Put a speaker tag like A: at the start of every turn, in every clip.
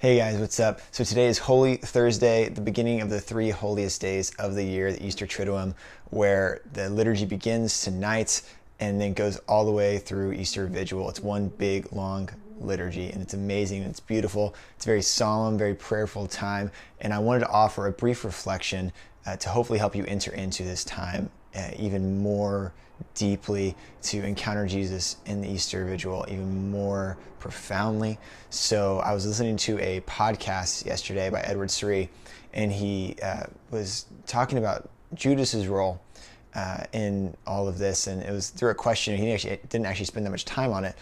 A: Hey guys, what's up? So today is Holy Thursday, the beginning of the three holiest days of the year, the Easter Triduum, where the liturgy begins tonight and then goes all the way through Easter Vigil. It's one big, long liturgy, and it's amazing, and it's beautiful. It's a very solemn, very prayerful time, and I wanted to offer a brief reflection to hopefully help you enter into this time even more deeply, to encounter Jesus in the Easter Vigil even more profoundly. So I was listening to a podcast yesterday by Edward Surrey, and he was talking about Judas's role in all of this, and it was through a question. He didn't actually spend that much time on it,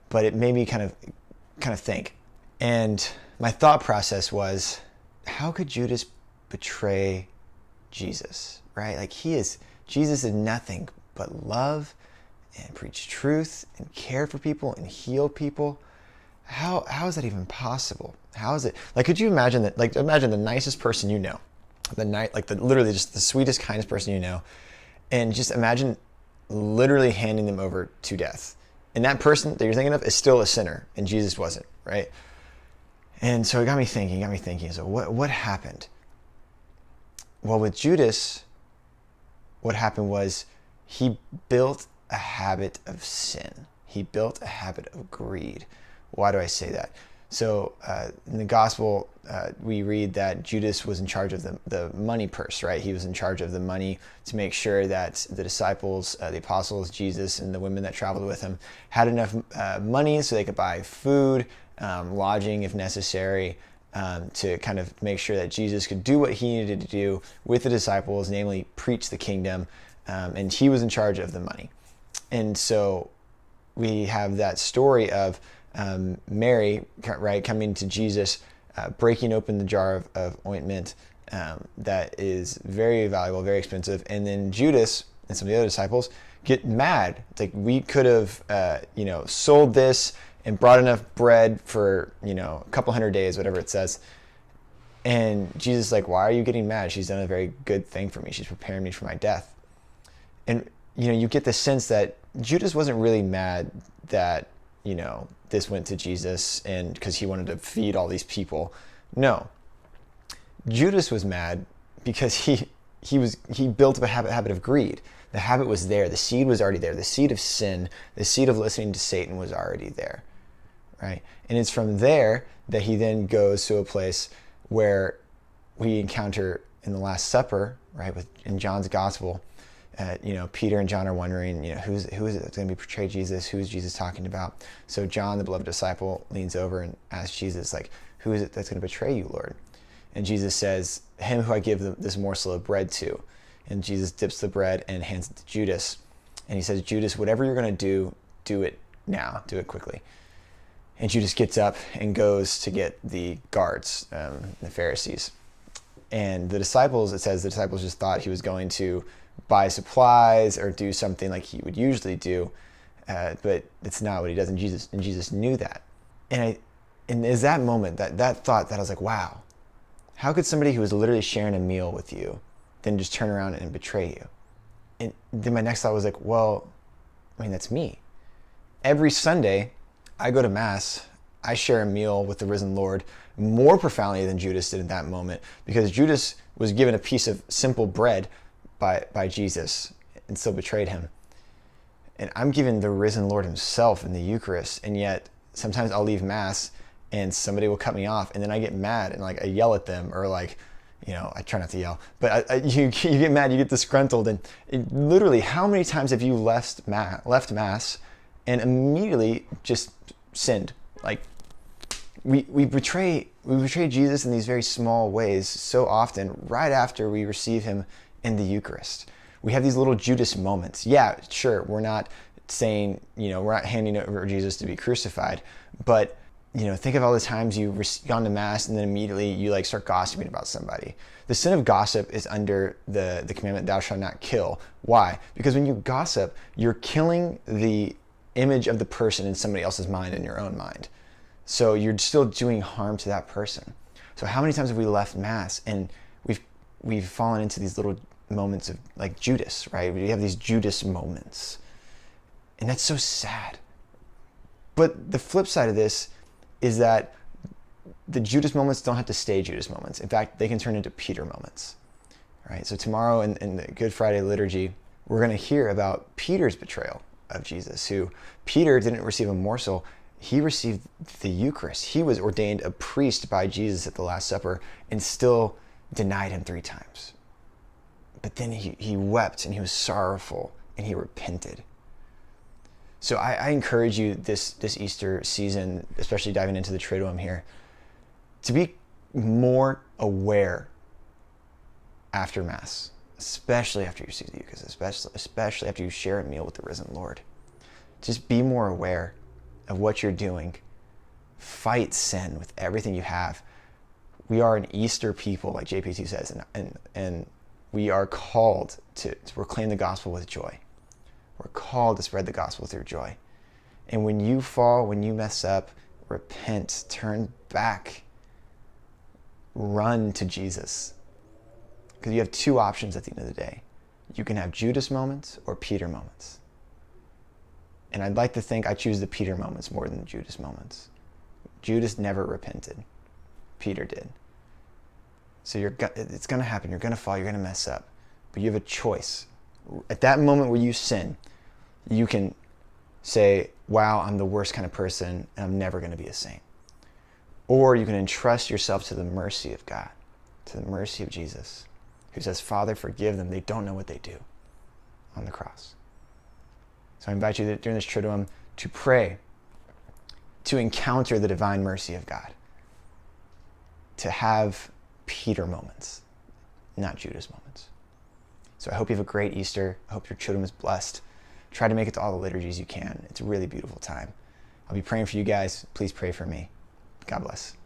A: but it made me kind of think. And my thought process was, how could Judas betray Jesus, right? Like Jesus is nothing but love and preach truth and care for people and heal people. How is that even possible? How is it? Like, could you imagine that? Like, imagine the nicest person you know, literally just the sweetest, kindest person you know, and just imagine literally handing them over to death. And that person that you're thinking of is still a sinner, and Jesus wasn't, right? And so it got me thinking. So what happened? Well, with Judas, what happened was he built a habit of sin. He built a habit of greed. Why do I say that? So in the gospel, we read that Judas was in charge of the money purse, right? He was in charge of the money to make sure that the disciples, the apostles, Jesus, and the women that traveled with him had enough money so they could buy food, lodging if necessary, to kind of make sure that Jesus could do what he needed to do with the disciples, namely preach the kingdom, and he was in charge of the money. And so we have that story of Mary, right, coming to Jesus, breaking open the jar of ointment that is very valuable, very expensive, and then Judas and some of the other disciples get mad. It's like, we could have sold this and brought enough bread for a couple hundred days, whatever it says. And Jesus is like, why are you getting mad? She's done a very good thing for me. She's preparing me for my death. And you get the sense that Judas wasn't really mad that this went to Jesus and because he wanted to feed all these people. No, Judas was mad because he built up a habit of greed. The habit was there. The seed was already there. The seed of sin, the seed of listening to Satan was already there, right? And it's from there that he then goes to a place where we encounter in the Last Supper, right? In John's Gospel, Peter and John are wondering, who is it that's going to be portray Jesus? Who is Jesus talking about? So John, the beloved disciple, leans over and asks Jesus, like, who is it that's going to betray you, Lord? And Jesus says, him who I give this morsel of bread to. And Jesus dips the bread and hands it to Judas. And he says, Judas, whatever you're going to do it now. Do it quickly. And Judas gets up and goes to get the guards, the Pharisees. And the disciples, it says the disciples just thought he was going to buy supplies or do something like he would usually do. But it's not what he does. And Jesus knew that. And is that moment, that thought, that I was like, wow, how could somebody who was literally sharing a meal with you then just turn around and betray you? And then my next thought was like, well, that's me. Every Sunday, I go to Mass, I share a meal with the risen Lord more profoundly than Judas did in that moment, because Judas was given a piece of simple bread by Jesus and still betrayed him. And I'm given the risen Lord himself in the Eucharist, and yet sometimes I'll leave Mass and somebody will cut me off, and then I get mad and I yell at them, or I try not to yell, but you get mad, you get disgruntled, and literally, how many times have you left Mass and immediately just sinned? Like, we betray Jesus in these very small ways so often, right after we receive him in the Eucharist. We have these little Judas moments. Yeah, sure, we're not saying, we're not handing over Jesus to be crucified, but think of all the times you've gone to Mass and then immediately you start gossiping about somebody. The sin of gossip is under the commandment, thou shalt not kill. Why? Because when you gossip, you're killing the image of the person in somebody else's mind and your own mind. So you're still doing harm to that person. So how many times have we left Mass and we've fallen into these little moments of like Judas, right? We have these Judas moments. And that's so sad. But the flip side of this is that the Judas moments don't have to stay Judas moments. In fact, they can turn into Peter moments. All right, so tomorrow in the Good Friday liturgy, we're going to hear about Peter's betrayal of Jesus, who Peter didn't receive a morsel. He received the Eucharist. He was ordained a priest by Jesus at the Last Supper and still denied him 3 times. But then he wept and he was sorrowful and he repented. So I encourage you this Easter season, especially diving into the Triduum here, to be more aware after Mass, especially after you see the Eucharist, especially after you share a meal with the risen Lord. Just be more aware of what you're doing. Fight sin with everything you have. We are an Easter people, like JPT says, and we are called to proclaim the gospel with joy. We're called to spread the gospel through joy. And when you fall, when you mess up, repent, turn back, run to Jesus. Because you have 2 options at the end of the day. You can have Judas moments or Peter moments. And I'd like to think I choose the Peter moments more than the Judas moments. Judas never repented. Peter did. So it's going to happen. You're going to fall. You're going to mess up. But you have a choice. At that moment where you sin, you can say, wow, I'm the worst kind of person and I'm never going to be a saint. Or you can entrust yourself to the mercy of God, to the mercy of Jesus, who says, Father, forgive them. They don't know what they do on the cross. So I invite you during this Triduum to pray, to encounter the divine mercy of God, to have Peter moments, not Judas moments. So I hope you have a great Easter. I hope your Triduum is blessed. Try to make it to all the liturgies you can. It's a really beautiful time. I'll be praying for you guys. Please pray for me. God bless.